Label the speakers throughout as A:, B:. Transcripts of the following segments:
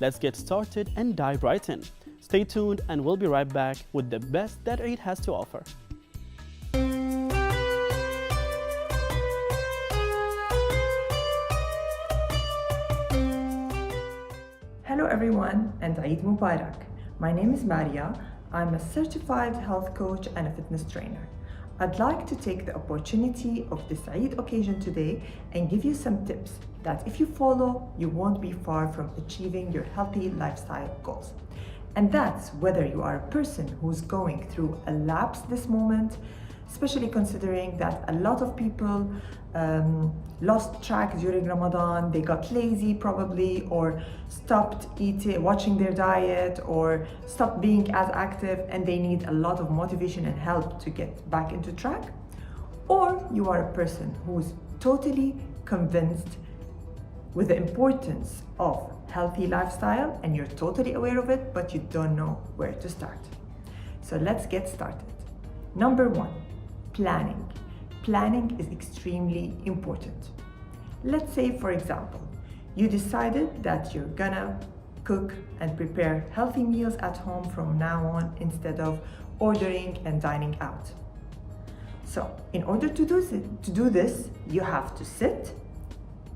A: let's get started and dive right in. Stay tuned and we'll be right back with the best that Eid has to offer.
B: Hello everyone and Eid Mubarak. My name is Maria. I'm a certified health coach and a fitness trainer. I'd like to take the opportunity of this Eid occasion today and give you some tips that if you follow, you won't be far from achieving your healthy lifestyle goals. And that's whether you are a person who's going through a lapse this moment, especially considering that a lot of people lost track during Ramadan, they got lazy probably, or stopped eating, watching their diet, or stopped being as active, and they need a lot of motivation and help to get back into track. Or you are a person who's totally convinced with the importance of healthy lifestyle and you're totally aware of it, but you don't know where to start. So let's get started. Number one, planning. Planning is extremely important. Let's say, for example, you decided that you're gonna cook and prepare healthy meals at home from now on instead of ordering and dining out. So, in order to do this, you have to sit,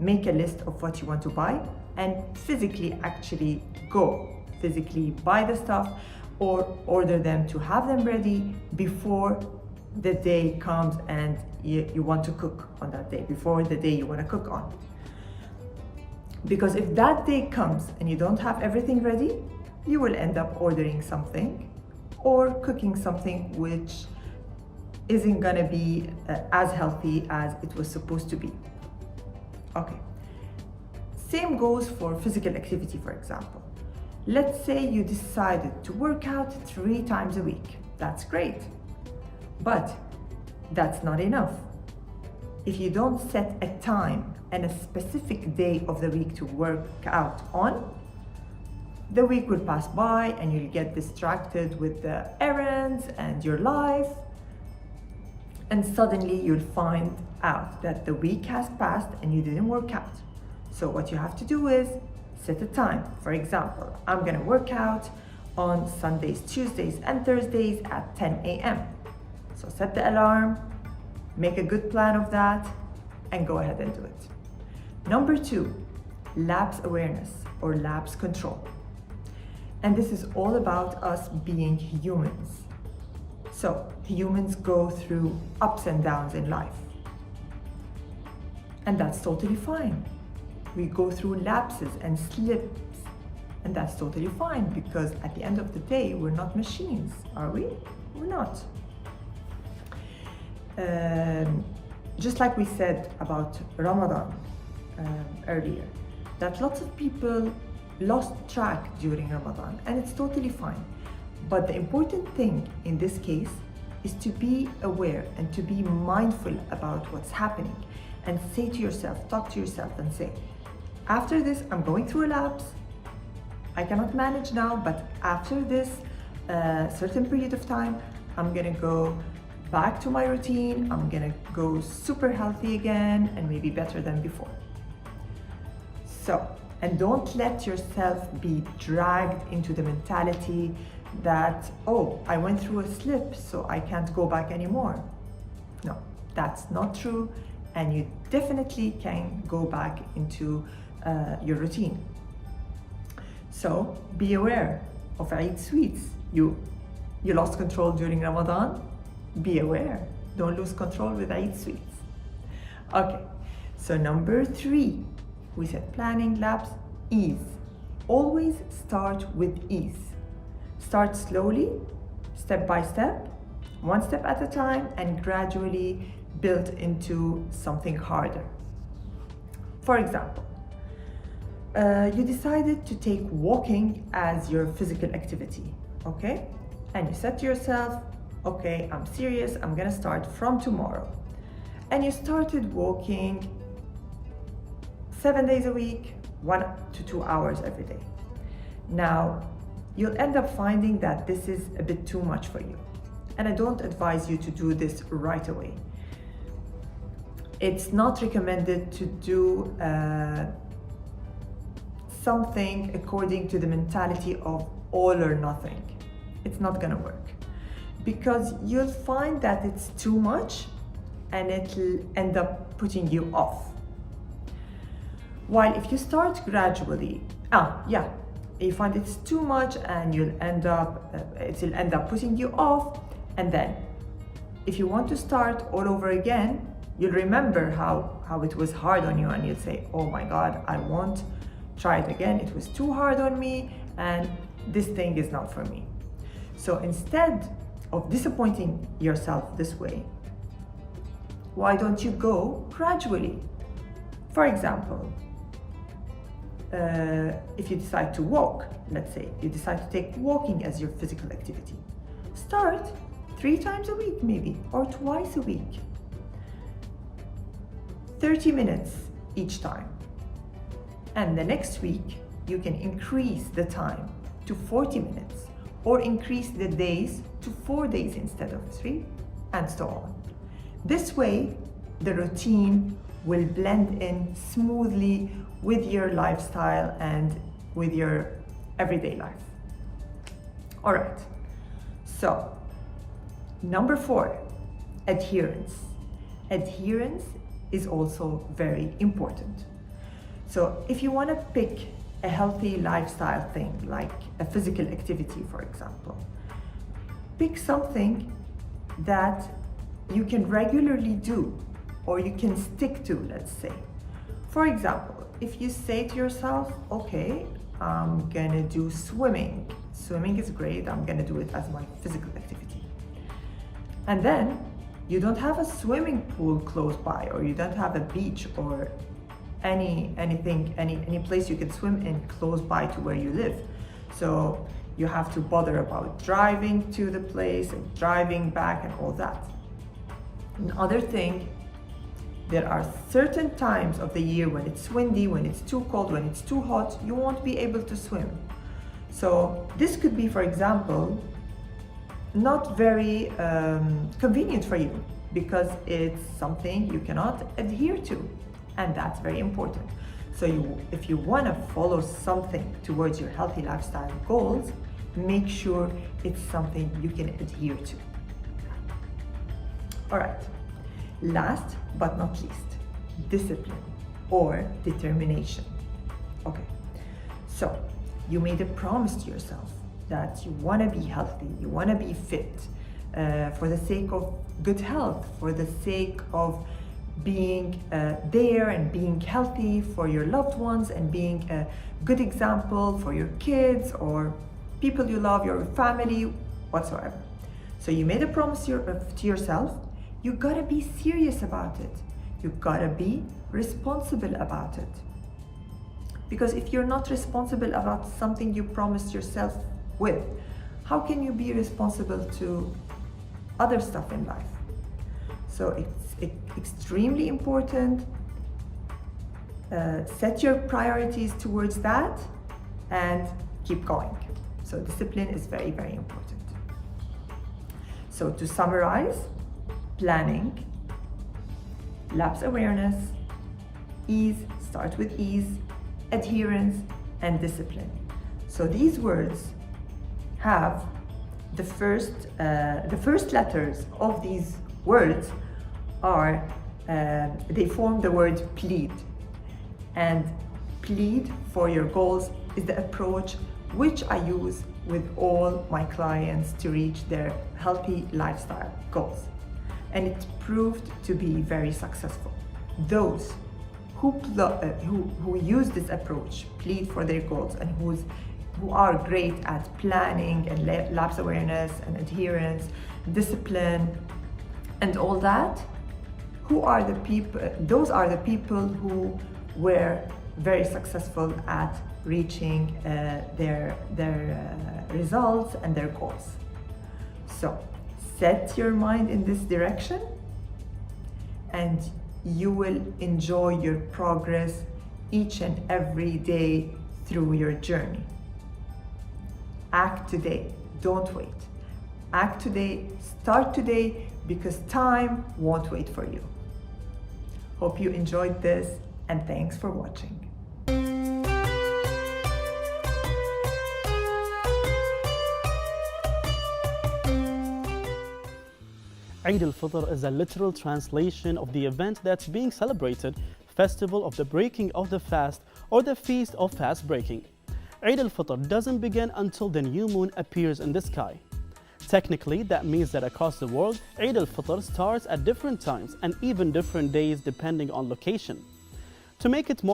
B: make a list of what you want to buy, and physically actually physically buy the stuff or order them to have them ready before the day comes and you want to cook on that day, before the day you want to cook on. Because if that day comes and you don't have everything ready, you will end up ordering something or cooking something which isn't gonna be as healthy as it was supposed to be. Okay. Same goes for physical activity, for example. Let's say you decided to work out 3 times a week. That's great. But that's not enough. If you don't set a time and a specific day of the week to work out on, the week will pass by and you'll get distracted with the errands and your life. And suddenly you'll find out that the week has passed and you didn't work out. So what you have to do is set a time. For example, I'm gonna work out on Sundays, Tuesdays, and Thursdays at 10 a.m. So set the alarm, make a good plan of that, and go ahead and do it. Number 2, lapse awareness or lapse control. And this is all about us being humans. So humans go through ups and downs in life. And that's totally fine. We go through lapses and slips, and that's totally fine because at the end of the day, we're not machines, are we? We're not. Just like we said about Ramadan earlier, that lots of people lost track during Ramadan, and it's totally fine. But the important thing in this case is to be aware and to be mindful about what's happening and say to yourself, talk to yourself and say, after this, I'm going through a lapse. I cannot manage now, but after this certain period of time, I'm gonna go back to my routine. I'm gonna go super healthy again and maybe better than before. So, and don't let yourself be dragged into the mentality that, oh, I went through a slip, so I can't go back anymore. No, that's not true. And you definitely can go back into your routine. So be aware of Eid sweets. You lost control during Ramadan. Be aware. Don't lose control with Eid sweets. Okay, so number 3, we said planning, lapse, ease. Always start with ease. Start slowly, step by step, one step at a time, and gradually build into something harder. For example, you decided to take walking as your physical activity, okay? And you said to yourself, okay, I'm serious, I'm gonna start from tomorrow. And you started walking 7 days a week, 1 to 2 hours every day. Now, you'll end up finding that this is a bit too much for you. And I don't advise you to do this right away. It's not recommended to do something according to the mentality of all or nothing. It's not gonna work, because you'll find that it's too much and it'll end up putting you off. While if you start gradually, you find it's too much and it'll end up putting you off, and then if you want to start all over again, you'll remember how it was hard on you, and you'll say, oh my God, I won't try it again. It was too hard on me and this thing is not for me. So instead of disappointing yourself this way, why don't you go gradually? For example, if you decide to walk, let's say you decide to take walking as your physical activity, start 3 times a week maybe, or twice a week, 30 minutes each time. And the next week you can increase the time to 40 minutes, or increase the days to 4 days instead of 3, and so on. This way the routine will blend in smoothly with your lifestyle and with your everyday life. All right, so number 4, adherence. Adherence is also very important. So if you want to pick a healthy lifestyle thing, like a physical activity, for example, pick something that you can regularly do, or you can stick to, let's say. For example, if you say to yourself, okay, I'm gonna do swimming. Swimming is great, I'm gonna do it as my physical activity. And then you don't have a swimming pool close by, or you don't have a beach or any place you can swim in close by to where you live. So you have to bother about driving to the place and driving back and all that. Another thing, there are certain times of the year when it's windy, when it's too cold, when it's too hot, you won't be able to swim. So this could be, for example, not very convenient for you, because it's something you cannot adhere to, and that's very important. So if you want to follow something towards your healthy lifestyle goals, make sure it's something you can adhere to. All right, last but not least, discipline or determination. Okay, so you made a promise to yourself that you want to be healthy, you want to be fit, for the sake of good health, for the sake of being there and being healthy for your loved ones, and being a good example for your kids or people you love, your family, whatsoever. So you made a promise to yourself. You gotta be serious about it. You gotta be responsible about it. Because if you're not responsible about something you promised yourself with, how can you be responsible to other stuff in life? So it's extremely important. Set your priorities towards that and keep going. So discipline is very, very important. So to summarize, planning, lapse awareness, ease, start with ease, adherence, and discipline. So these words have the first letters of these words are, they form the word plead. And plead for your goals is the approach which I use with all my clients to reach their healthy lifestyle goals. And it proved to be very successful. Those who use this approach, plead for their goals, and who are great at planning and lapse awareness and adherence, discipline, and all that, those are the people who were very successful at reaching their results and their goals. So set your mind in this direction and you will enjoy your progress each and every day through your journey. Act today, don't wait. Act today, start today, because time won't wait for you. Hope you enjoyed this, and thanks for watching.
A: Eid al-Fitr is a literal translation of the event that's being celebrated, festival of the breaking of the fast or the feast of fast breaking. Eid al-Fitr doesn't begin until the new moon appears in the sky. Technically, that means that across the world, Eid al-Fitr starts at different times and even different days depending on location. To make it more